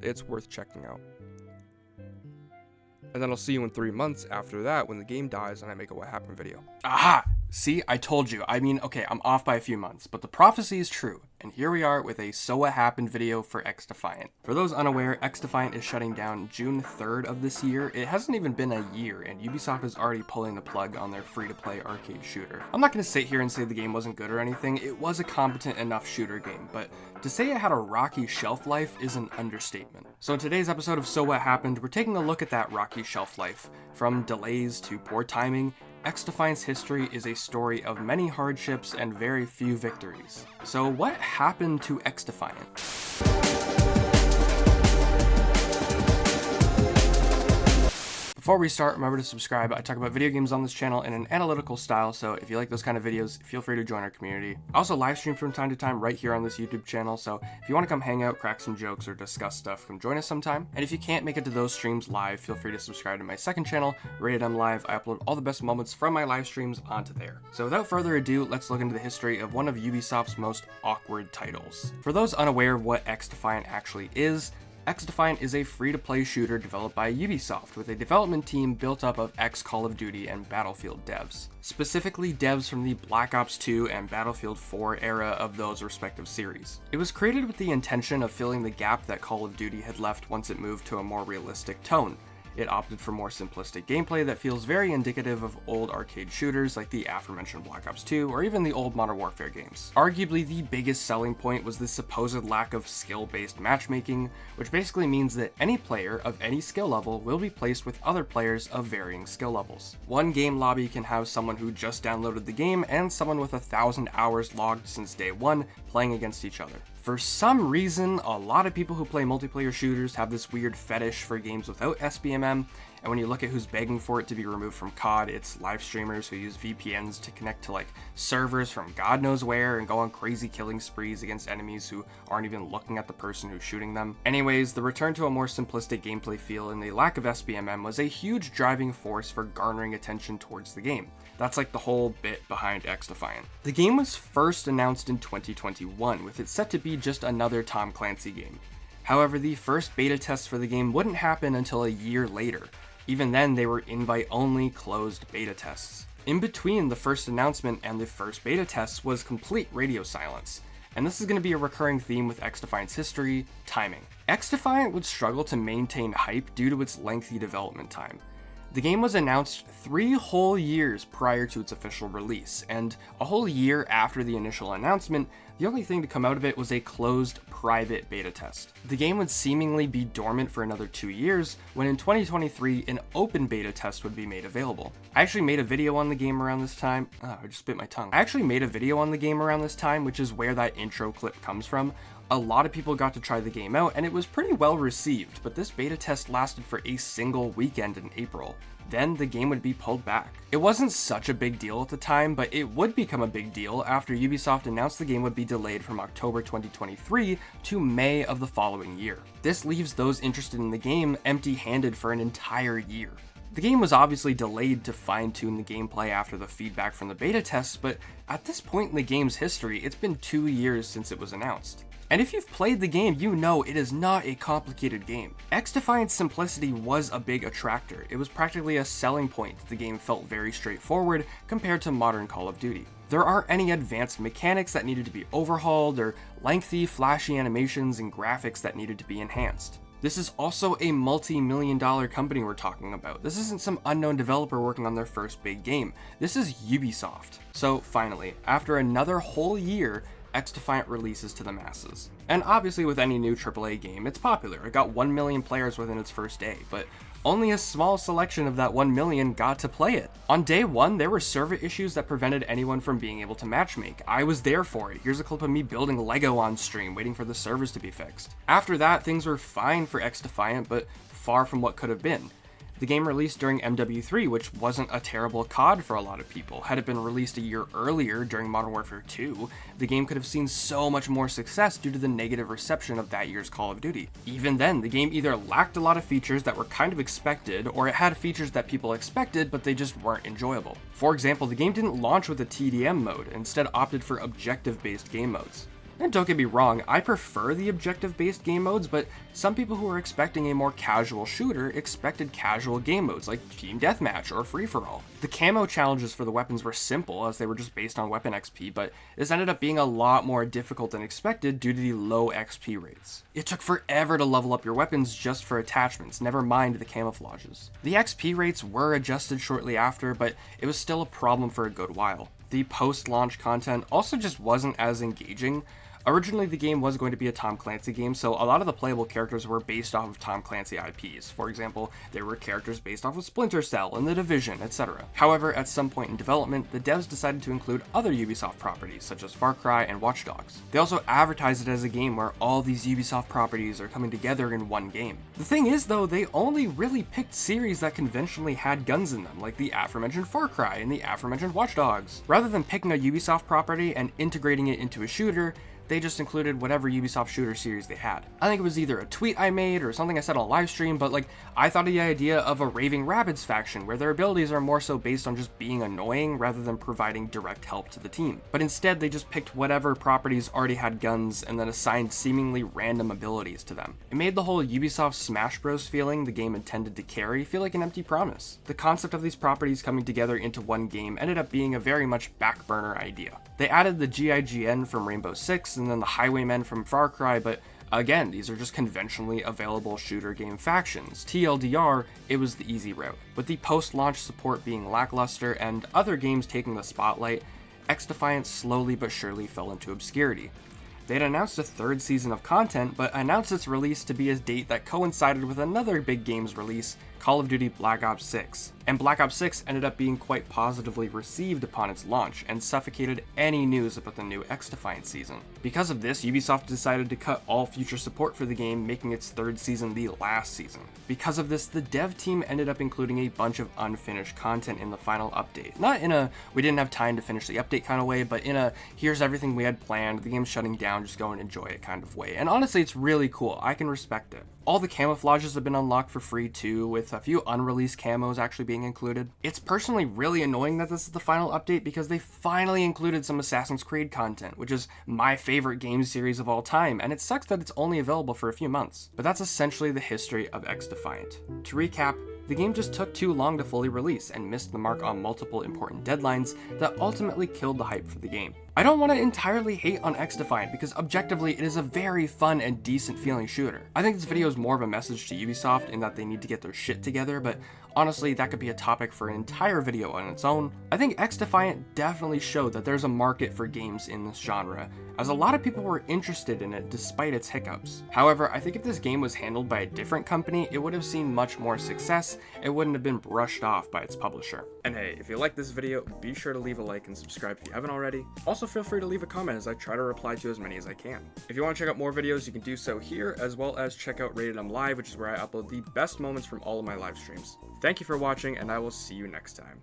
it's worth checking out. And then I'll see you in 3 months after that when the game dies and I make a What Happened video. Aha! See, I told you. I mean, okay, I'm off by a few months, but the prophecy is true. And here we are with a So What Happened video for XDefiant. For those unaware, XDefiant is shutting down June 3rd of this year. It hasn't even been a year, and Ubisoft is already pulling the plug on their free-to-play arcade shooter. I'm not going to sit here and say the game wasn't good or anything. It was a competent enough shooter game, but to say it had a rocky shelf life is an understatement. So in today's episode of So What Happened, we're taking a look at that rocky shelf life. From delays to poor timing, XDefiant's history is a story of many hardships and very few victories. So what happened to XDefiant? Before we start, remember to subscribe. I talk about video games on this channel in an analytical style, so if you like those kind of videos, feel free to join our community. I also live stream from time to time right here on this YouTube channel, so if you want to come hang out, crack some jokes, or discuss stuff, come join us sometime. And if you can't make it to those streams live, feel free to subscribe to my second channel, RatedEm Live. I upload all the best moments from my live streams onto there. So without further ado, let's look into the history of one of Ubisoft's most awkward titles. For those unaware of what XDefiant actually is, XDefiant is a free-to-play shooter developed by Ubisoft with a development team built up of ex-Call of Duty and Battlefield devs. Specifically devs from the Black Ops 2 and Battlefield 4 era of those respective series. It was created with the intention of filling the gap that Call of Duty had left once it moved to a more realistic tone. It opted for more simplistic gameplay that feels very indicative of old arcade shooters like the aforementioned Black Ops 2 or even the old Modern Warfare games. Arguably the biggest selling point was the supposed lack of skill-based matchmaking, which basically means that any player of any skill level will be placed with other players of varying skill levels. One game lobby can have someone who just downloaded the game and someone with 1,000 hours logged since day one playing against each other. For some reason, a lot of people who play multiplayer shooters have this weird fetish for games without SBMM, and when you look at who's begging for it to be removed from COD, it's live streamers who use VPNs to connect to like servers from God knows where and go on crazy killing sprees against enemies who aren't even looking at the person who's shooting them. Anyways, the return to a more simplistic gameplay feel and the lack of SBMM was a huge driving force for garnering attention towards the game. That's like the whole bit behind XDefiant. The game was first announced in 2021, with it set to be just another Tom Clancy game. However, the first beta tests for the game wouldn't happen until a year later. Even then, they were invite-only closed beta tests. In between the first announcement and the first beta tests was complete radio silence. And this is going to be a recurring theme with XDefiant's history: timing. XDefiant would struggle to maintain hype due to its lengthy development time. The game was announced 3 whole years prior to its official release, and a whole year after the initial announcement, the only thing to come out of it was a closed, private beta test. The game would seemingly be dormant for another 2 years, when in 2023, an open beta test would be made available. I actually made a video on the game around this time. I just bit my tongue. I actually made a video on the game around this time, which is where that intro clip comes from. A lot of people got to try the game out, and it was pretty well received, but this beta test lasted for a single weekend in April. Then the game would be pulled back. It wasn't such a big deal at the time, but it would become a big deal after Ubisoft announced the game would be delayed from October 2023 to May of the following year. This leaves those interested in the game empty-handed for an entire year. The game was obviously delayed to fine-tune the gameplay after the feedback from the beta tests, but at this point in the game's history, it's been 2 years since it was announced. And if you've played the game, you know it is not a complicated game. XDefiant's simplicity was a big attractor. It was practically a selling point. The game felt very straightforward compared to modern Call of Duty. There aren't any advanced mechanics that needed to be overhauled, or lengthy, flashy animations and graphics that needed to be enhanced. This is also a multi-million-dollar company we're talking about. This isn't some unknown developer working on their first big game. This is Ubisoft. So finally, after another whole year, XDefiant releases to the masses. And obviously with any new AAA game, it's popular. It got 1 million players within its first day, but only a small selection of that 1 million got to play it. On day one, there were server issues that prevented anyone from being able to matchmake. I was there for it. Here's a clip of me building Lego on stream, waiting for the servers to be fixed. After that, things were fine for XDefiant, but far from what could have been. The game released during MW3, which wasn't a terrible COD for a lot of people. Had it been released a year earlier during Modern Warfare 2, the game could have seen so much more success due to the negative reception of that year's Call of Duty. Even then, the game either lacked a lot of features that were kind of expected, or it had features that people expected but they just weren't enjoyable. For example, the game didn't launch with a TDM mode, instead opted for objective-based game modes. And don't get me wrong, I prefer the objective-based game modes, but some people who were expecting a more casual shooter expected casual game modes like Team Deathmatch or Free-for-All. The camo challenges for the weapons were simple as they were just based on weapon XP, but this ended up being a lot more difficult than expected due to the low XP rates. It took forever to level up your weapons just for attachments, never mind the camouflages. The XP rates were adjusted shortly after, but it was still a problem for a good while. The post-launch content also just wasn't as engaging. Originally, the game was going to be a Tom Clancy game, so a lot of the playable characters were based off of Tom Clancy IPs. For example, there were characters based off of Splinter Cell and The Division, etc. However, at some point in development, the devs decided to include other Ubisoft properties, such as Far Cry and Watch Dogs. They also advertised it as a game where all these Ubisoft properties are coming together in one game. The thing is, though, they only really picked series that conventionally had guns in them, like the aforementioned Far Cry and the aforementioned Watch Dogs. Rather than picking a Ubisoft property and integrating it into a shooter, they just included whatever Ubisoft shooter series they had. I think it was either a tweet I made or something I said on a live stream, but I thought of the idea of a Raving Rabbids faction where their abilities are more so based on just being annoying rather than providing direct help to the team. But instead they just picked whatever properties already had guns and then assigned seemingly random abilities to them. It made the whole Ubisoft Smash Bros feeling the game intended to carry feel like an empty promise. The concept of these properties coming together into one game ended up being a very much back burner idea. They added the GIGN from Rainbow Six and then the Highwaymen from Far Cry, but again, these are just conventionally available shooter game factions. TLDR, it was the easy route. With the post-launch support being lackluster and other games taking the spotlight, XDefiant slowly but surely fell into obscurity. They had announced a third season of content, but announced its release to be a date that coincided with another big game's release, Call of Duty Black Ops 6. And Black Ops 6 ended up being quite positively received upon its launch, and suffocated any news about the new XDefiant season. Because of this, Ubisoft decided to cut all future support for the game, making its third season the last season. Because of this, the dev team ended up including a bunch of unfinished content in the final update. Not in a, we didn't have time to finish the update kind of way, but in a, here's everything we had planned, the game's shutting down, just go and enjoy it kind of way. And honestly, it's really cool. I can respect it. All the camouflages have been unlocked for free too, with a few unreleased camos actually being included. It's personally really annoying that this is the final update because they finally included some Assassin's Creed content, which is my favorite game series of all time, and it sucks that it's only available for a few months. But that's essentially the history of XDefiant. To recap, the game just took too long to fully release and missed the mark on multiple important deadlines that ultimately killed the hype for the game. I don't want to entirely hate on XDefiant because objectively it is a very fun and decent feeling shooter. I think this video is more of a message to Ubisoft in that they need to get their shit together, but honestly that could be a topic for an entire video on its own. I think XDefiant definitely showed that there's a market for games in this genre, as a lot of people were interested in it despite its hiccups. However, I think if this game was handled by a different company, it would have seen much more success. It wouldn't have been brushed off by its publisher. And hey, if you like this video, be sure to leave a like and subscribe if you haven't already. Also feel free to leave a comment as I try to reply to as many as I can. If you want to check out more videos, you can do so here, as well as check out RatedEm Live, which is where I upload the best moments from all of my live streams. Thank you for watching, and I will see you next time.